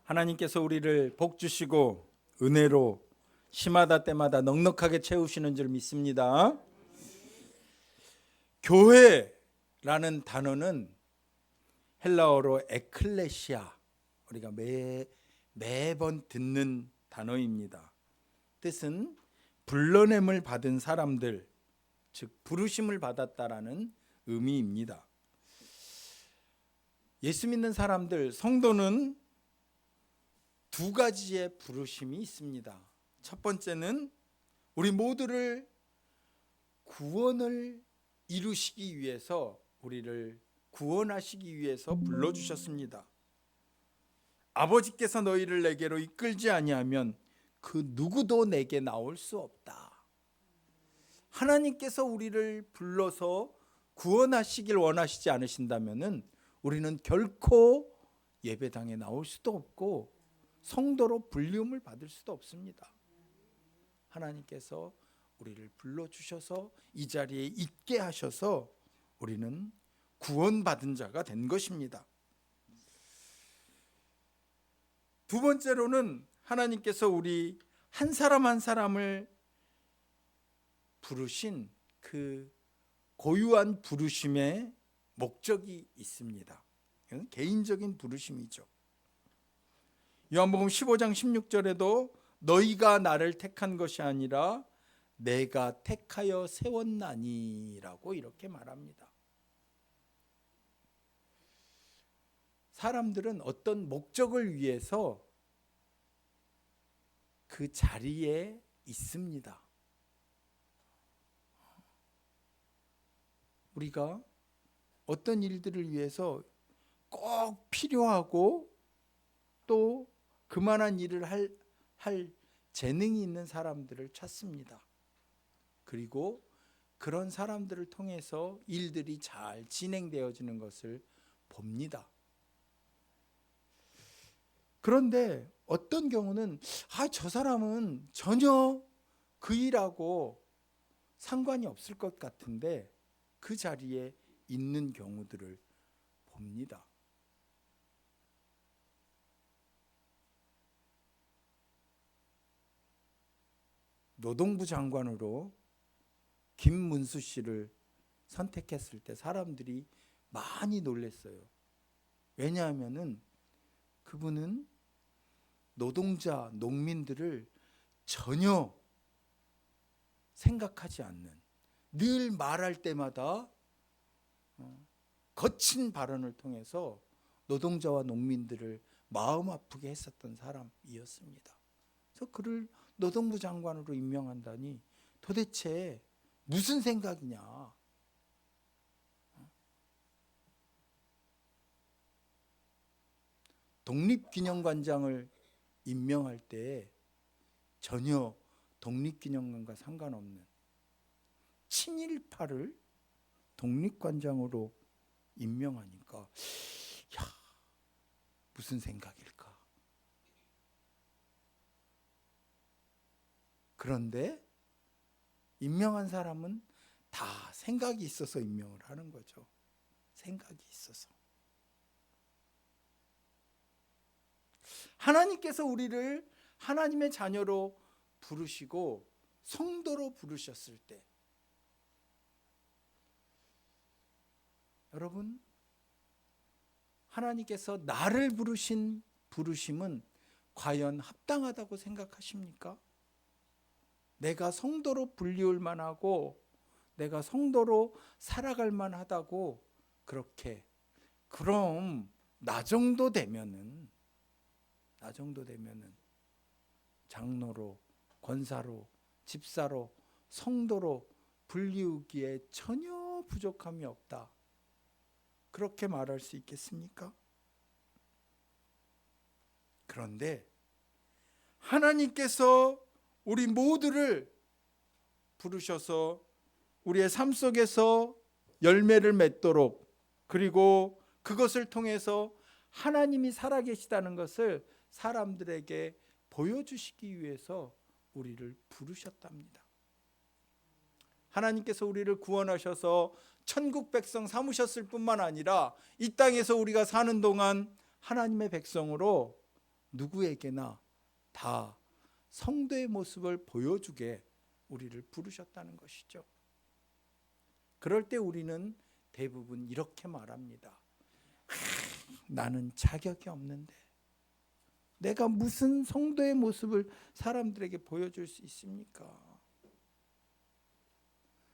하나님께서 우리를 복 주시고 은혜로 시마다 때마다 넉넉하게 채우시는 줄 믿습니다. 교회라는 단어는 헬라어로 에클레시아, 우리가 매번 듣는 단어입니다. 뜻은 불러냄을 받은 사람들, 즉 부르심을 받았다라는 의미입니다. 예수 믿는 사람들, 성도는 두 가지의 부르심이 있습니다. 첫 번째는 우리 모두를 구원을 이루시기 위해서, 우리를 구원하시기 위해서 불러주셨습니다. 아버지께서 너희를 내게로 이끌지 아니하면 그 누구도 내게 나올 수 없다. 하나님께서 우리를 불러서 구원하시길 원하시지 않으신다면 우리는 결코 예배당에 나올 수도 없고 성도로 불리움을 받을 수도 없습니다. 하나님께서 우리를 불러주셔서 이 자리에 있게 하셔서 우리는 구원받은 자가 된 것입니다. 두 번째로는 하나님께서 우리 한 사람 한 사람을 부르신 그 고유한 부르심의 목적이 있습니다. 이건 개인적인 부르심이죠. 요한복음 15장 16절에도 너희가 나를 택한 것이 아니라 내가 택하여 세웠나니라고 이렇게 말합니다. 사람들은 어떤 목적을 위해서 그 자리에 있습니다. 우리가 어떤 일들을 위해서 꼭 필요하고 또 그만한 일을 할 재능이 있는 사람들을 찾습니다. 그리고 그런 사람들을 통해서 일들이 잘 진행되어지는 것을 봅니다. 그런데 어떤 경우는 저 사람은 전혀 그 일하고 상관이 없을 것 같은데 그 자리에 있는 경우들을 봅니다. 노동부 장관으로 김문수 씨를 선택했을 때 사람들이 많이 놀랐어요. 왜냐하면은 그분은 노동자, 농민들을 전혀 생각하지 않는, 늘 말할 때마다 거친 발언을 통해서 노동자와 농민들을 마음 아프게 했었던 사람이었습니다. 그래서 그를 노동부 장관으로 임명한다니 도대체 무슨 생각이냐. 독립기념관장을 임명할 때 전혀 독립기념관과 상관없는 친일파를 독립관장으로 임명하니까 무슨 생각일까? 그런데 임명한 사람은 다 생각이 있어서 임명을 하는 거죠. 생각이 있어서. 하나님께서 우리를 하나님의 자녀로 부르시고 성도로 부르셨을 때, 여러분, 하나님께서 나를 부르신 부르심은 과연 합당하다고 생각하십니까? 내가 성도로 불리울 만하고 내가 성도로 살아갈 만하다고 그렇게, 그럼 나 정도 되면은 장로로, 권사로, 집사로, 성도로 불리우기에 전혀 부족함이 없다, 그렇게 말할 수 있겠습니까? 그런데 하나님께서 우리 모두를 부르셔서 우리의 삶 속에서 열매를 맺도록, 그리고 그것을 통해서 하나님이 살아계시다는 것을 사람들에게 보여주시기 위해서 우리를 부르셨답니다. 하나님께서 우리를 구원하셔서 천국 백성 삼으셨을 뿐만 아니라 이 땅에서 우리가 사는 동안 하나님의 백성으로 누구에게나 다 성도의 모습을 보여주게 우리를 부르셨다는 것이죠. 그럴 때 우리는 대부분 이렇게 말합니다. 나는 자격이 없는데 내가 무슨 성도의 모습을 사람들에게 보여줄 수 있습니까?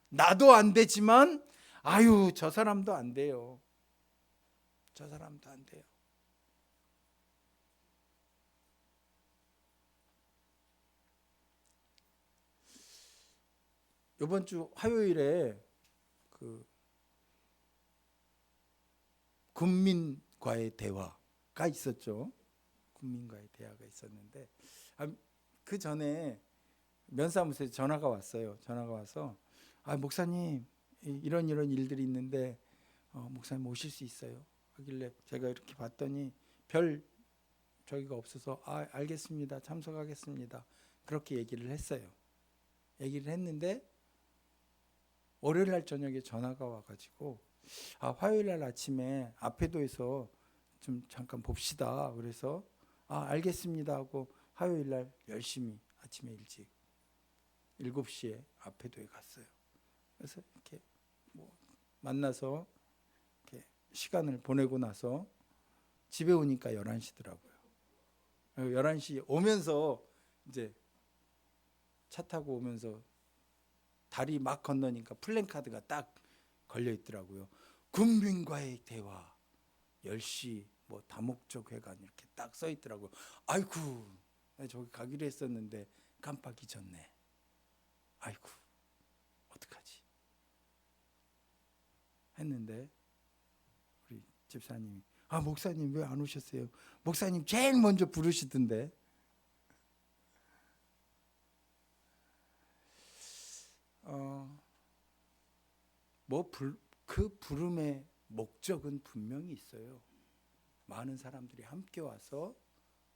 나도 안 되지만 아유, 저 사람도 안 돼요. 저 사람도 안 돼요. 이번 주 화요일에 그 군민과의 대화가 있었죠. 군민과의 대화가 있었는데 그 전에 면사무소에 전화가 왔어요. 전화가 와서 목사님 이런 일들이 있는데 목사님 오실 수 있어요? 하길래 제가 이렇게 봤더니 별 저기가 없어서 알겠습니다. 참석하겠습니다. 그렇게 얘기를 했어요. 얘기를 했는데 월요일 날 저녁에 전화가 와가지고 화요일 날 아침에 아페도에서 좀 잠깐 봅시다. 그래서 알겠습니다 하고 화요일 날 열심히 아침에 일찍 7시에 아페도에 갔어요. 그래서 이렇게 만나서 이렇게 시간을 보내고 나서 집에 오니까 11시더라고요. 11시 오면서 이제 차 타고 오면서 다리 막 건너니까 플랜카드가 딱 걸려 있더라고요. 군민과의 대화 10시 다목적 회관 이렇게 딱 써 있더라고요. 아이고, 나 저기 가기로 했었는데 깜빡 잊었네. 아이고, 어떡하지? 했는데 우리 집사님이 목사님 왜 안 오셨어요? 목사님 제일 먼저 부르시던데. 그 부름의 목적은 분명히 있어요. 많은 사람들이 함께 와서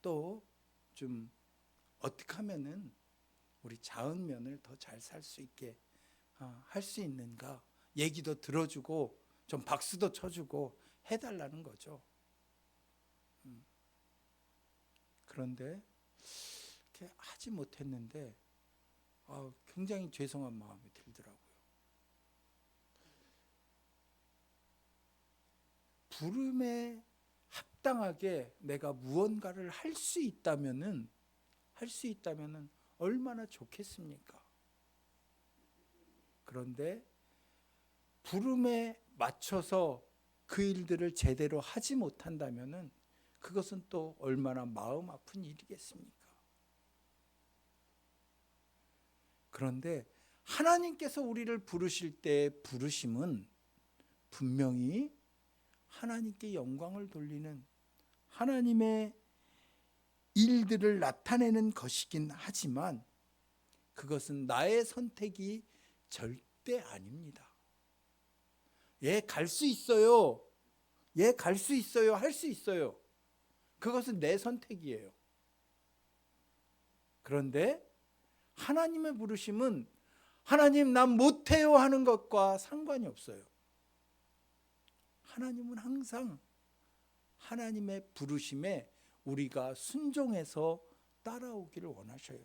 또 좀 어떻게 하면은 우리 자은 면을 더 잘 살 수 있게 할 수 있는가 얘기도 들어주고 좀 박수도 쳐주고 해달라는 거죠. 그런데 이렇게 하지 못했는데 굉장히 죄송한 마음이 들더라고요. 부름에 합당하게 내가 무언가를 할 수 있다면은 얼마나 좋겠습니까? 그런데 부름에 맞춰서 그 일들을 제대로 하지 못한다면은 그것은 또 얼마나 마음 아픈 일이겠습니까? 그런데 하나님께서 우리를 부르실 때 부르심은 분명히 하나님께 영광을 돌리는 하나님의 일들을 나타내는 것이긴 하지만 그것은 나의 선택이 절대 아닙니다. 갈 수 있어요. 갈 수 있어요. 할 수 있어요. 그것은 내 선택이에요. 그런데 하나님의 부르심은 하나님 난 못해요 하는 것과 상관이 없어요. 하나님은 항상 하나님의 부르심에 우리가 순종해서 따라오기를 원하셔요.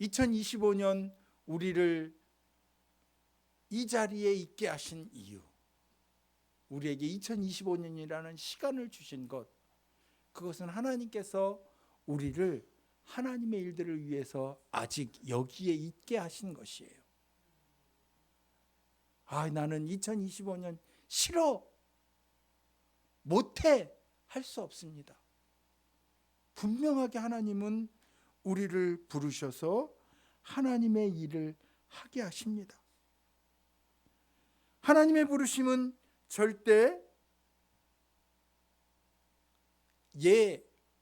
2025년 우리를 이 자리에 있게 하신 이유, 우리에게 2025년이라는 시간을 주신 것, 그것은 하나님께서 우리를 하나님의 일들을 위해서 아직 여기에 있게 하신 것이에요. 나는 2025년 싫어, 못해 할 수 없습니다. 분명하게 하나님은 우리를 부르셔서 하나님의 일을 하게 하십니다. 하나님의 부르심은 절대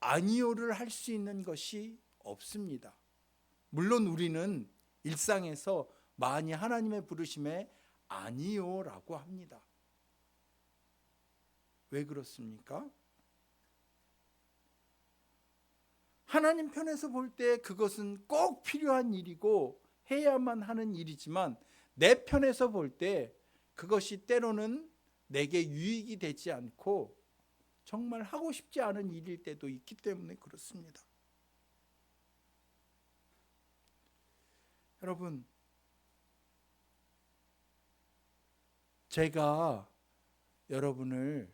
아니요를 할 수 있는 것이 없습니다. 물론 우리는 일상에서 많이 하나님의 부르심에 아니요라고 합니다. 왜 그렇습니까? 하나님 편에서 볼 때 그것은 꼭 필요한 일이고 해야만 하는 일이지만 내 편에서 볼 때 그것이 때로는 내게 유익이 되지 않고 정말 하고 싶지 않은 일일 때도 있기 때문에 그렇습니다. 여러분, 제가 여러분을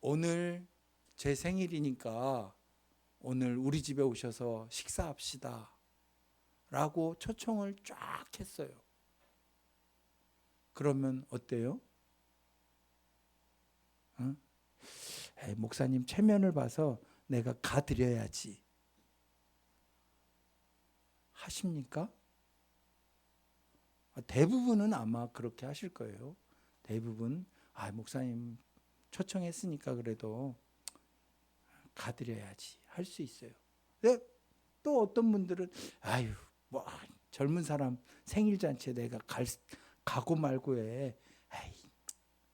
오늘 제 생일이니까 오늘 우리 집에 오셔서 식사합시다 라고 초청을 쫙 했어요. 그러면 어때요? 응? 에이, 목사님 체면을 봐서 내가 가드려야지 하십니까? 대부분은 아마 그렇게 하실 거예요. 대부분 목사님 초청했으니까 그래도 가드려야지 할 수 있어요. 근데 또 어떤 분들은 뭐 젊은 사람 생일 잔치에 내가 가고 말고 해.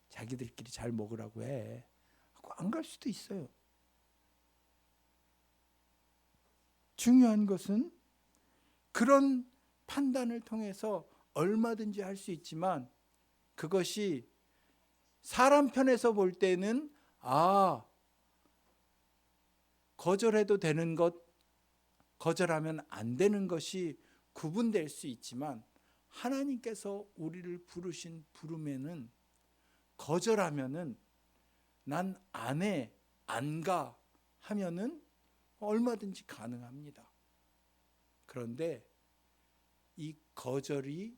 자기들끼리 잘 먹으라고 해. 안 갈 수도 있어요. 중요한 것은 그런 판단을 통해서 얼마든지 할 수 있지만 그것이 사람 편에서 볼 때는 거절해도 되는 것, 거절하면 안 되는 것이 구분될 수 있지만 하나님께서 우리를 부르신 부름에는 거절하면은 난 안 해, 안 가 하면은 얼마든지 가능합니다. 그런데 이 거절이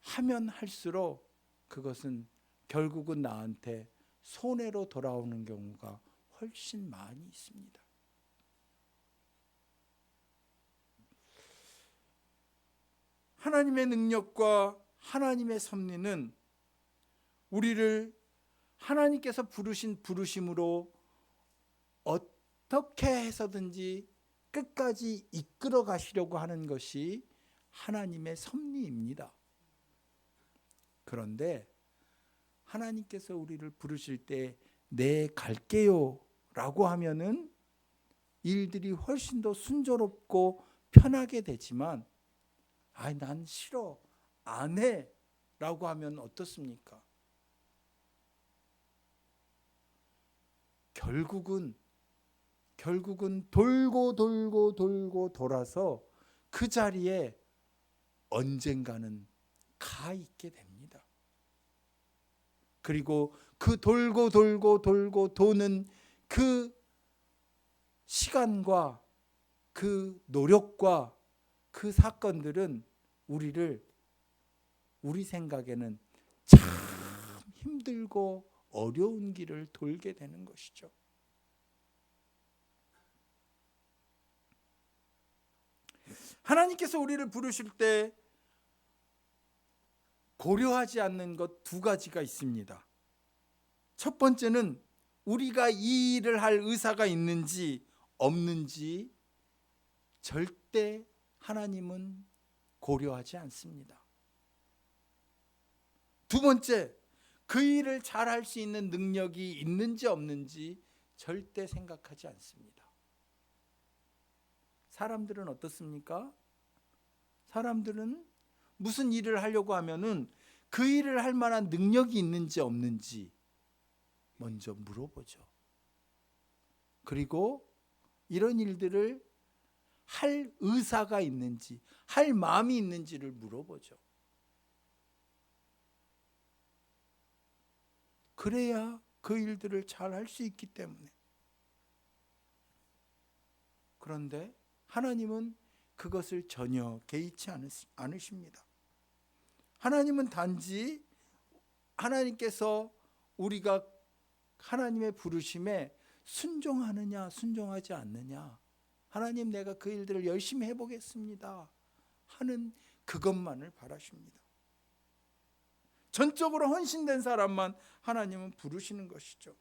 하면 할수록 그것은 결국은 나한테 손해로 돌아오는 경우가 훨씬 많이 있습니다. 하나님의 능력과 하나님의 섭리는 우리를 하나님께서 부르신 부르심으로 어떻게 해서든지 끝까지 이끌어 가시려고 하는 것이 하나님의 섭리입니다. 그런데 하나님께서 우리를 부르실 때 네 갈게요 라고 하면은 일들이 훨씬 더 순조롭고 편하게 되지만 난 싫어 안 해 라고 하면 어떻습니까? 결국은 돌고 돌아서 그 자리에 언젠가는 가 있게 됩니다. 그리고 그 돌고 도는 그 시간과 그 노력과 그 사건들은 우리 생각에는 참 힘들고 어려운 길을 돌게 되는 것이죠. 하나님께서 우리를 부르실 때 고려하지 않는 것 두 가지가 있습니다. 첫 번째는 우리가 이 일을 할 의사가 있는지 없는지 절대 하나님은 고려하지 않습니다. 두 번째, 그 일을 잘할 수 있는 능력이 있는지 없는지 절대 생각하지 않습니다. 사람들은 어떻습니까? 사람들은 무슨 일을 하려고 하면은 그 일을 할 만한 능력이 있는지 없는지 먼저 물어보죠. 그리고 이런 일들을 할 의사가 있는지, 할 마음이 있는지를 물어보죠. 그래야 그 일들을 잘 할 수 있기 때문에. 그런데 하나님은 그것을 전혀 개의치 않으십니다. 하나님은 단지 하나님께서 우리가 하나님의 부르심에 순종하느냐 순종하지 않느냐, 하나님 내가 그 일들을 열심히 해보겠습니다 하는 그것만을 바라십니다. 전적으로 헌신된 사람만 하나님은 부르시는 것이죠.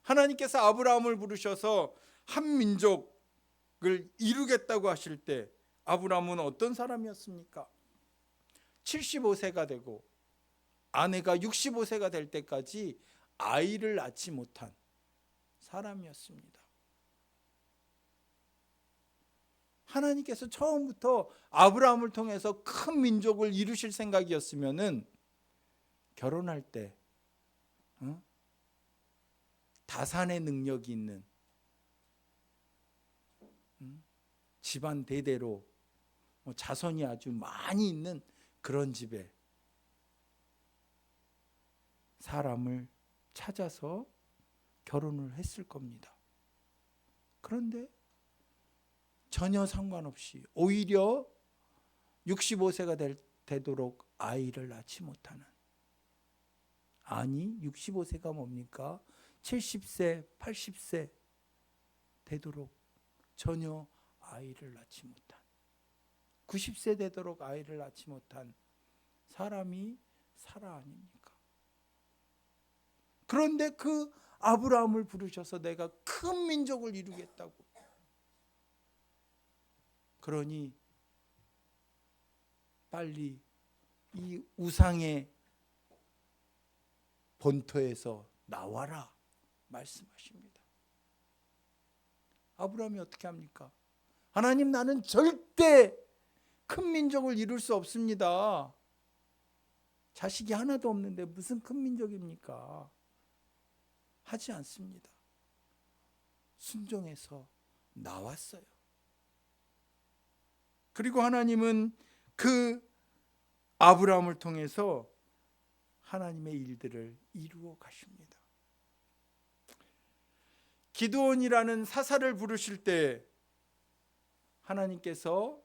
하나님께서 아브라함을 부르셔서 한 민족을 이루겠다고 하실 때 아브라함은 어떤 사람이었습니까? 75세가 되고 아내가 65세가 될 때까지 아이를 낳지 못한 사람이었습니다. 하나님께서 처음부터 아브라함을 통해서 큰 민족을 이루실 생각이었으면은 결혼할 때 다산의 능력이 있는 집안 대대로 자손이 아주 많이 있는 그런 집에 사람을 찾아서 결혼을 했을 겁니다. 그런데 전혀 상관없이 오히려 65세가 되도록 아이를 낳지 못하는, 아니 65세가 뭡니까? 70세, 80세 되도록 전혀 아이를 낳지 못한, 90세 되도록 아이를 낳지 못한 사람이 사라 아닙니까? 그런데 그 아브라함을 부르셔서 내가 큰 민족을 이루겠다고. 그러니 빨리 이 우상의 본토에서 나와라 말씀하십니다. 아브라함이 어떻게 합니까? 하나님, 나는 절대 큰 민족을 이룰 수 없습니다. 자식이 하나도 없는데 무슨 큰 민족입니까? 하지 않습니다. 순종해서 나왔어요. 그리고 하나님은 그 아브라함을 통해서 하나님의 일들을 이루어 가십니다. 기드온이라는 사사를 부르실 때 하나님께서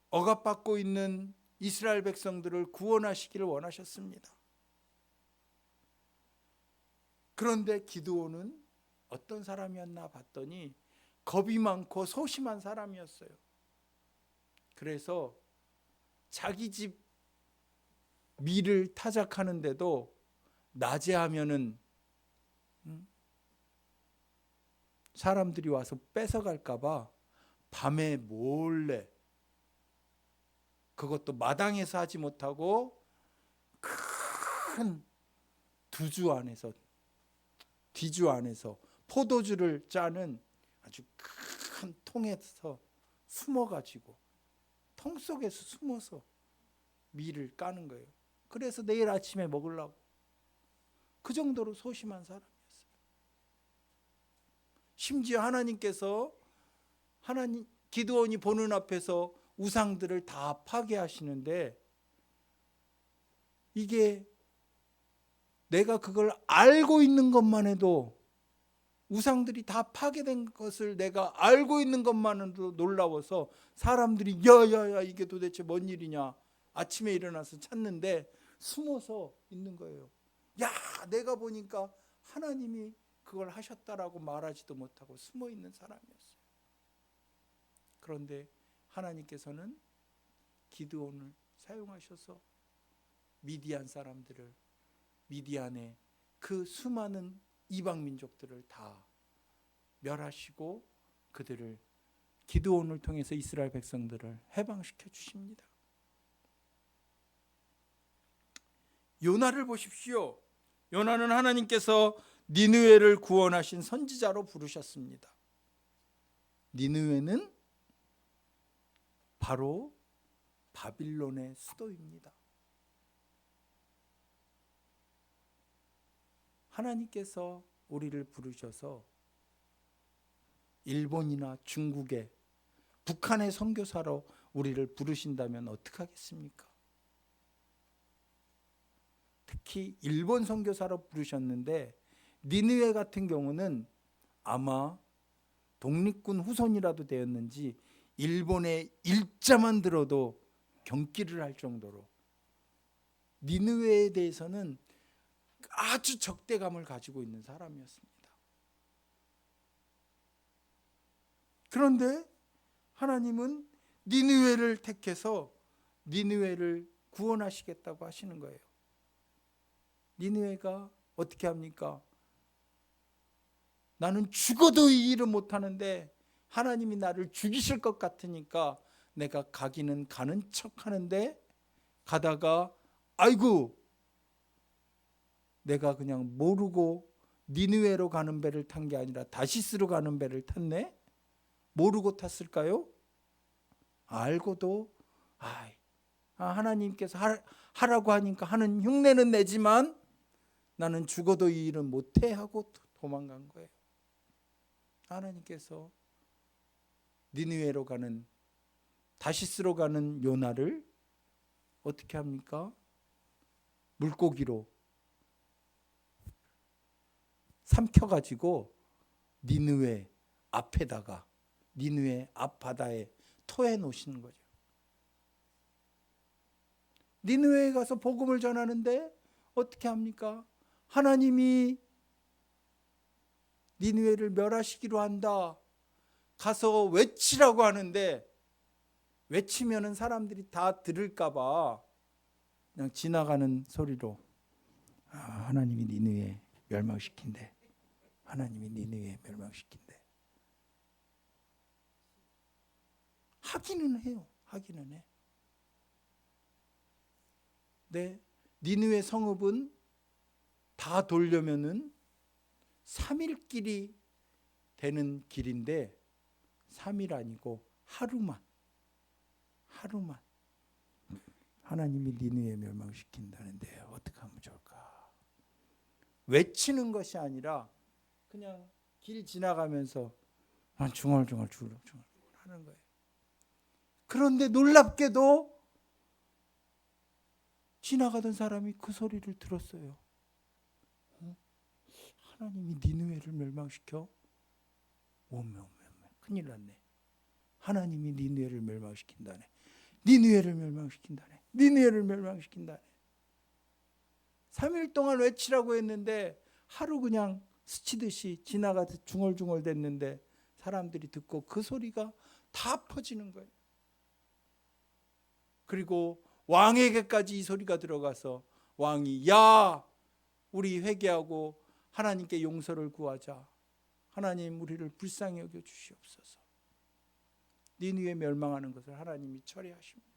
억압받고 있는 이스라엘 백성들을 구원하시기를 원하셨습니다. 그런데 기드온은 어떤 사람이었나 봤더니 겁이 많고 소심한 사람이었어요. 그래서 자기 집 밀을 타작하는데도 낮에 하면은 사람들이 와서 뺏어갈까 봐 밤에 몰래, 그것도 마당에서 하지 못하고 큰 두주 안에서, 뒤주 안에서 포도주를 짜는 아주 큰 통에서 숨어가지고, 통 속에서 숨어서 밀을 까는 거예요. 그래서 내일 아침에 먹으려고. 그 정도로 소심한 사람이었어요. 심지어 하나님께서 기드온이 보는 앞에서 우상들을 다 파괴하시는데, 이게 내가 그걸 알고 있는 것만 해도, 우상들이 다 파괴된 것을 내가 알고 있는 것만으로도 놀라워서 사람들이 야야야 이게 도대체 뭔 일이냐, 아침에 일어나서 찾는데 숨어서 있는 거예요. 야, 내가 보니까 하나님이 그걸 하셨다라고 말하지도 못하고 숨어 있는 사람이었어요. 그런데 하나님께서는 기드온을 사용하셔서 미디안 사람들을, 미디안의 그 수많은 이방 민족들을 다 멸하시고 그들을, 기드온을 통해서 이스라엘 백성들을 해방시켜 주십니다. 요나를 보십시오. 요나는 하나님께서 니느웨를 구원하신 선지자로 부르셨습니다. 니느웨는 바로 바빌론의 수도입니다. 하나님께서 우리를 부르셔서 일본이나 중국에, 북한의 선교사로 우리를 부르신다면 어떡하겠습니까? 특히 일본 선교사로 부르셨는데 니느웨 같은 경우는 아마 독립군 후손이라도 되었는지 일본의 일자만 들어도 경기를 할 정도로 니느웨에 대해서는 아주 적대감을 가지고 있는 사람이었습니다. 그런데 하나님은 니느웨를 택해서 니느웨를 구원하시겠다고 하시는 거예요. 니느웨가 어떻게 합니까? 나는 죽어도 이 일을 못하는데 하나님이 나를 죽이실 것 같으니까 내가 가기는 가는 척 하는데, 가다가 아이고 내가 그냥 모르고 니느웨로 가는 배를 탄 게 아니라 다시스로 가는 배를 탔네? 모르고 탔을까요? 알고도 하나님께서 하라고 하니까 하는 흉내는 내지만 나는 죽어도 이 일은 못해 하고 도망간 거예요. 하나님께서 니느웨로 가는, 다시스로 가는 요나를 어떻게 합니까? 물고기로 삼켜가지고 니느웨 앞에다가, 니느웨 앞 바다에 토해 놓으시는 거죠. 니느웨에 가서 복음을 전하는데 어떻게 합니까? 하나님이 니느웨를 멸하시기로 한다. 가서 외치라고 하는데, 외치면은 사람들이 다 들을까 봐 그냥 지나가는 소리로 하나님이 니느웨 멸망시킨대. 하나님이 니느웨 멸망시킨대. 하기는 해요. 하기는 해. 네, 니느웨 성읍은 다 돌려면은 3일 길이 되는 길인데 3일 아니고 하루만 하나님이 니느웨 멸망시킨다는데 어떻게 하면 좋을까? 외치는 것이 아니라 그냥 길 지나가면서 중얼중얼 하는 거예요. 그런데 놀랍게도 지나가던 사람이 그 소리를 들었어요. 하나님이 니느웨를 멸망시켜? 오메 큰일 났네. 하나님이 니느웨를 멸망시킨다네. 니느웨를 멸망시킨다네. 니느웨를 멸망시킨다네. 3일 동안 외치라고 했는데 하루 그냥 스치듯이 지나가서 중얼중얼 됐는데 사람들이 듣고 그 소리가 다 퍼지는 거예요. 그리고 왕에게까지 이 소리가 들어가서 왕이 야, 우리 회개하고 하나님께 용서를 구하자. 하나님 우리를 불쌍히 여겨 주시옵소서. 니느웨 멸망하는 것을 하나님이 처리하십니다.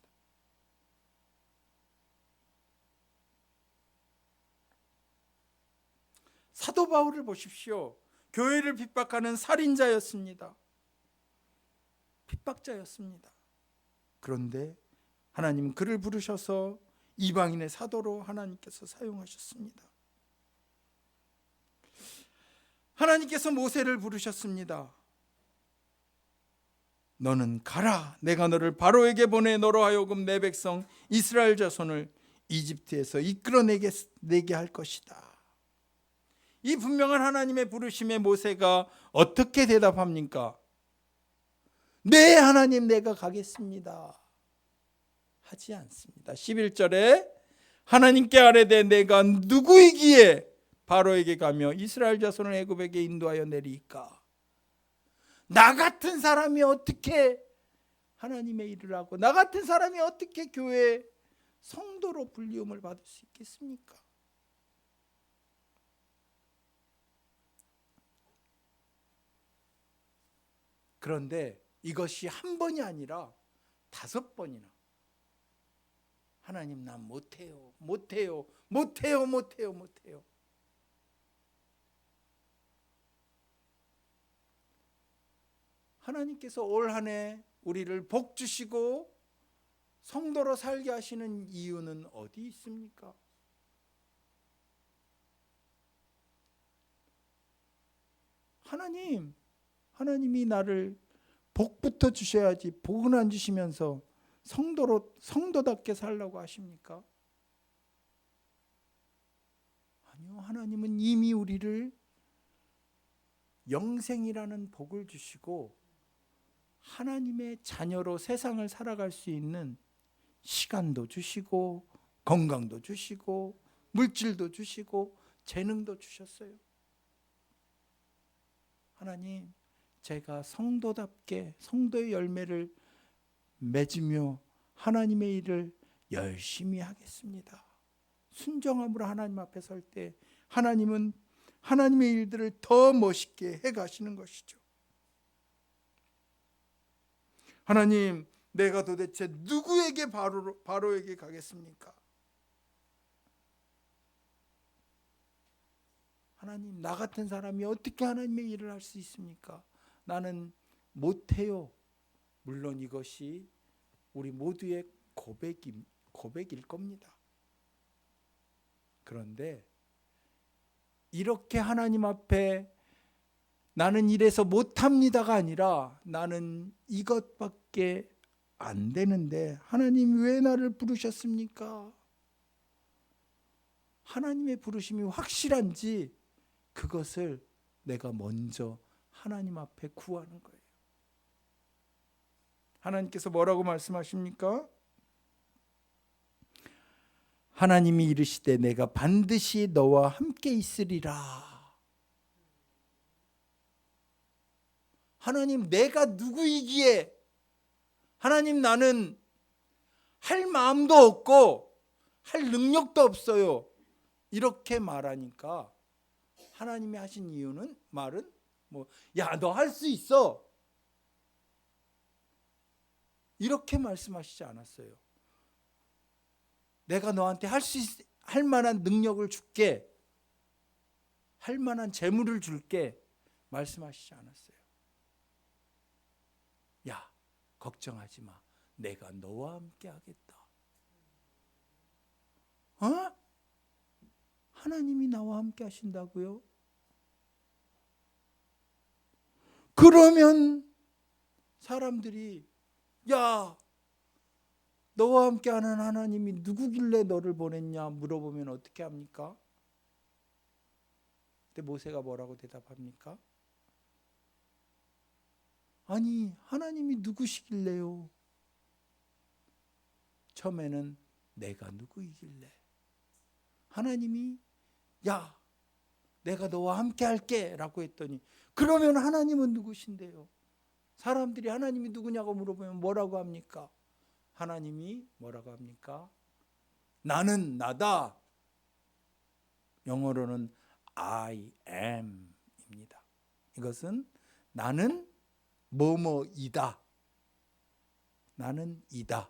사도 바울을 보십시오. 교회를 핍박하는 살인자였습니다. 핍박자였습니다. 그런데 하나님은 그를 부르셔서 이방인의 사도로 하나님께서 사용하셨습니다. 하나님께서 모세를 부르셨습니다. 너는 가라. 내가 너를 바로에게 보내 너로 하여금 내 백성 이스라엘 자손을 이집트에서 이끌어내게 할 것이다. 이 분명한 하나님의 부르심에 모세가 어떻게 대답합니까? 네, 하나님, 내가 가겠습니다. 하지 않습니다. 11절에 하나님께 아뢰되 내가 누구이기에 바로에게 가며 이스라엘 자손을 애굽에게 인도하여 내리까? 나 같은 사람이 어떻게 하나님의 일을 하고 나 같은 사람이 어떻게 교회 성도로 불리움을 받을 수 있겠습니까? 그런데 이것이 한 번이 아니라 5번이나 하나님 난 못해요. 하나님께서 올 한 해 우리를 복 주시고 성도로 살게 하시는 이유는 어디 있습니까? 하나님이 나를 복부터 주셔야지 복은 안 주시면서 성도답게 살라고 하십니까? 아니요. 하나님은 이미 우리를 영생이라는 복을 주시고 하나님의 자녀로 세상을 살아갈 수 있는 시간도 주시고 건강도 주시고 물질도 주시고 재능도 주셨어요. 하나님, 제가 성도답게 성도의 열매를 맺으며 하나님의 일을 열심히 하겠습니다. 순종함으로 하나님 앞에 설 때 하나님은 하나님의 일들을 더 멋있게 해가시는 것이죠. 하나님, 내가 도대체 누구에게 바로에게 가겠습니까? 하나님, 나 같은 사람이 어떻게 하나님의 일을 할 수 있습니까? 나는 못해요. 물론 이것이 우리 모두의 고백일 겁니다. 그런데 이렇게 하나님 앞에 나는 이래서 못합니다가 아니라 나는 이것밖에 안 되는데 하나님 왜 나를 부르셨습니까? 하나님의 부르심이 확실한지 그것을 내가 먼저 하나님 앞에 구하는 거예요. 하나님께서 뭐라고 말씀하십니까? 하나님이 이르시되 내가 반드시 너와 함께 있으리라. 하나님, 내가 누구이기에? 하나님, 나는 할 마음도 없고 할 능력도 없어요. 이렇게 말하니까 하나님이 하신 이유는 말은 야, 너 할 수 있어. 이렇게 말씀하시지 않았어요. 내가 너한테 할 만한 능력을 줄게. 할 만한 재물을 줄게. 말씀하시지 않았어요. 야, 걱정하지 마. 내가 너와 함께 하겠다. 하나님이 나와 함께 하신다고요? 그러면 사람들이 야, 너와 함께하는 하나님이 누구길래 너를 보냈냐 물어보면 어떻게 합니까? 그때 모세가 뭐라고 대답합니까? 아니, 하나님이 누구시길래요? 처음에는 내가 누구이길래? 하나님이 야, 내가 너와 함께 할게 라고 했더니 그러면 하나님은 누구신데요? 사람들이 하나님이 누구냐고 물어보면 뭐라고 합니까? 하나님이 뭐라고 합니까? 나는 나다. 영어로는 I am 입니다. 이것은 나는 뭐뭐이다. 나는 이다.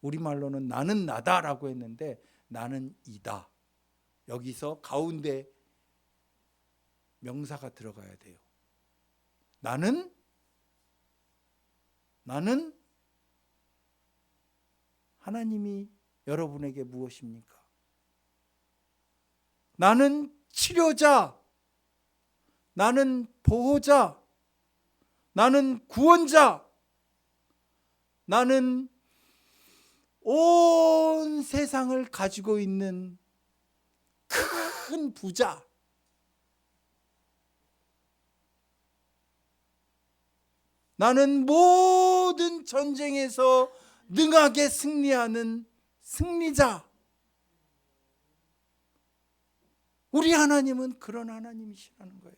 우리말로는 나는 나다라고 했는데 나는 이다. 여기서 가운데 명사가 들어가야 돼요. 나는 하나님이 여러분에게 무엇입니까? 나는 치료자, 나는 보호자, 나는 구원자, 나는 온 세상을 가지고 있는 큰 부자, 나는 모든 전쟁에서 능하게 승리하는 승리자. 우리 하나님은 그런 하나님이시라는 거예요.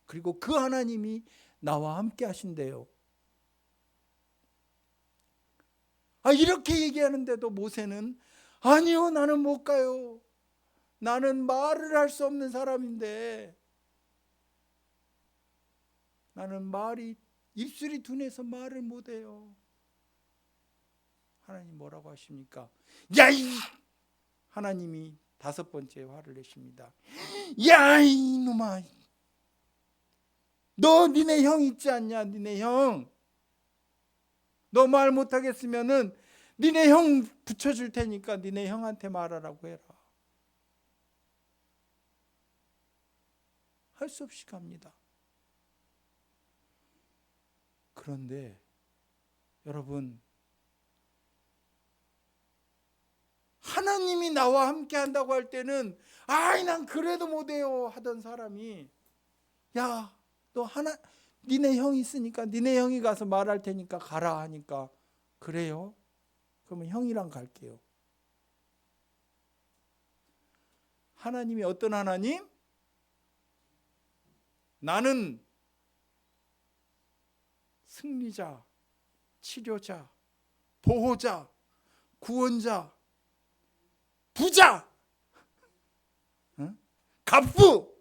그리고 그 하나님이 나와 함께 하신대요. 이렇게 얘기하는데도 모세는 아니요, 나는 못 가요. 나는 말을 할 수 없는 사람인데, 나는 입술이 둔해서 말을 못해요. 하나님 뭐라고 하십니까? 야, 하나님이 5번째 화를 내십니다. 야, 이놈아, 너 니네 형 있지 않냐? 니네 형, 너 말 못하겠으면은 니네 형 붙여줄 테니까 니네 형한테 말하라고 해라. 할 수 없이 갑니다. 그런데 여러분, 하나님이 나와 함께 한다고 할 때는 난 그래도 못해요 하던 사람이 야, 너 니네 형 있으니까 니네 형이 가서 말할 테니까 가라 하니까 그래요? 그러면 형이랑 갈게요. 하나님이 어떤 하나님? 나는 승리자, 치료자, 보호자, 구원자, 부자, 갑부.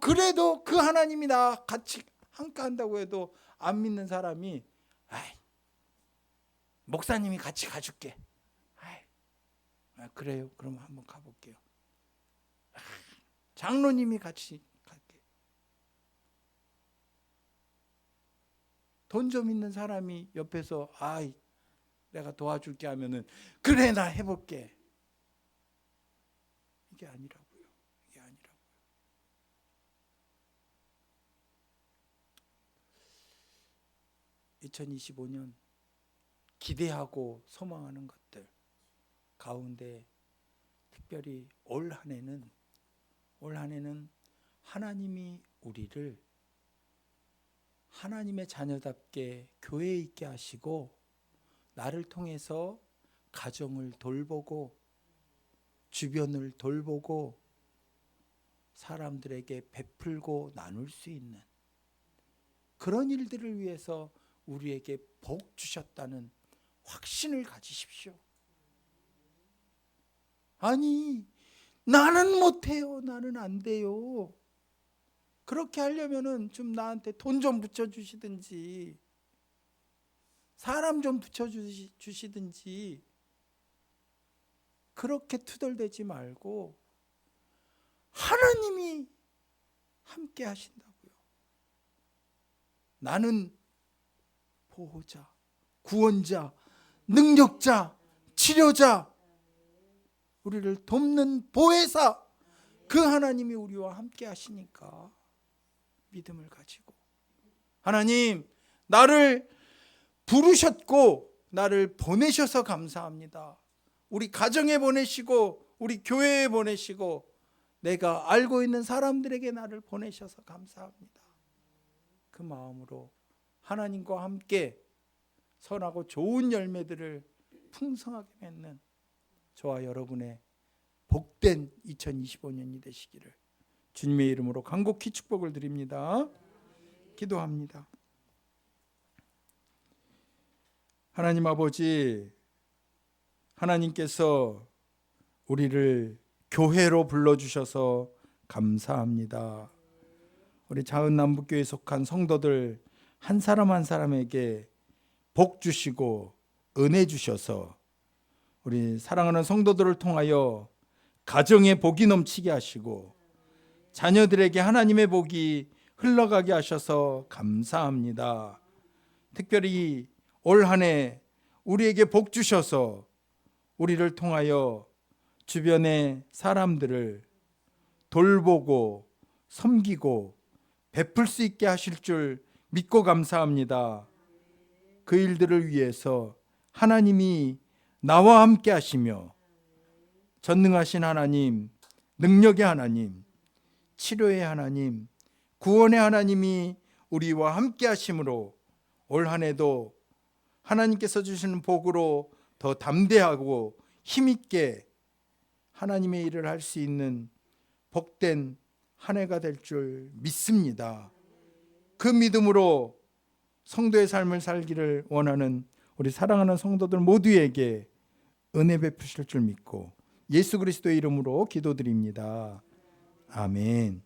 그래도 그 하나님이 나 같이 함께 한다고 해도 안 믿는 사람이 목사님이 같이 가줄게. 그래요? 그럼 한번 가볼게요. 장로님이 같이 갈게. 돈 좀 있는 사람이 옆에서 내가 도와줄게 하면은 그래, 나 해볼게. 이게 아니라고요. 이게 아니라고요. 2025년 기대하고 소망하는 것들 가운데 특별히 올 한 해는 하나님이 우리를 하나님의 자녀답게 교회에 있게 하시고 나를 통해서 가정을 돌보고 주변을 돌보고 사람들에게 베풀고 나눌 수 있는 그런 일들을 위해서 우리에게 복 주셨다는 확신을 가지십시오. 아니, 나는 못해요. 나는 안 돼요. 그렇게 하려면은 좀 나한테 돈 좀 붙여주시든지 사람 좀 붙여주시든지 그렇게 투덜대지 말고 하나님이 함께 하신다고요. 나는 보호자, 구원자, 능력자, 치료자, 우리를 돕는 보혜사, 그 하나님이 우리와 함께 하시니까 믿음을 가지고 하나님, 나를 부르셨고 나를 보내셔서 감사합니다. 우리 가정에 보내시고 우리 교회에 보내시고 내가 알고 있는 사람들에게 나를 보내셔서 감사합니다. 그 마음으로 하나님과 함께 선하고 좋은 열매들을 풍성하게 맺는 저와 여러분의 복된 2025년이 되시기를 주님의 이름으로 간곡히 축복을 드립니다. 기도합니다. 하나님 아버지, 하나님께서 우리를 교회로 불러주셔서 감사합니다. 우리 자은남북교회에 속한 성도들 한 사람 한 사람에게 복 주시고 은혜 주셔서 우리 사랑하는 성도들을 통하여 가정에 복이 넘치게 하시고 자녀들에게 하나님의 복이 흘러가게 하셔서 감사합니다. 특별히 올 한 해 우리에게 복 주셔서 우리를 통하여 주변의 사람들을 돌보고 섬기고 베풀 수 있게 하실 줄 믿고 감사합니다. 그 일들을 위해서 하나님이 나와 함께 하시며 전능하신 하나님, 능력의 하나님, 치료의 하나님, 구원의 하나님이 우리와 함께 하심으로 올 한 해도 하나님께서 주시는 복으로 더 담대하고 힘있게 하나님의 일을 할 수 있는 복된 한 해가 될 줄 믿습니다. 그 믿음으로 성도의 삶을 살기를 원하는 우리 사랑하는 성도들 모두에게 은혜 베푸실 줄 믿고 예수 그리스도의 이름으로 기도드립니다. 아멘.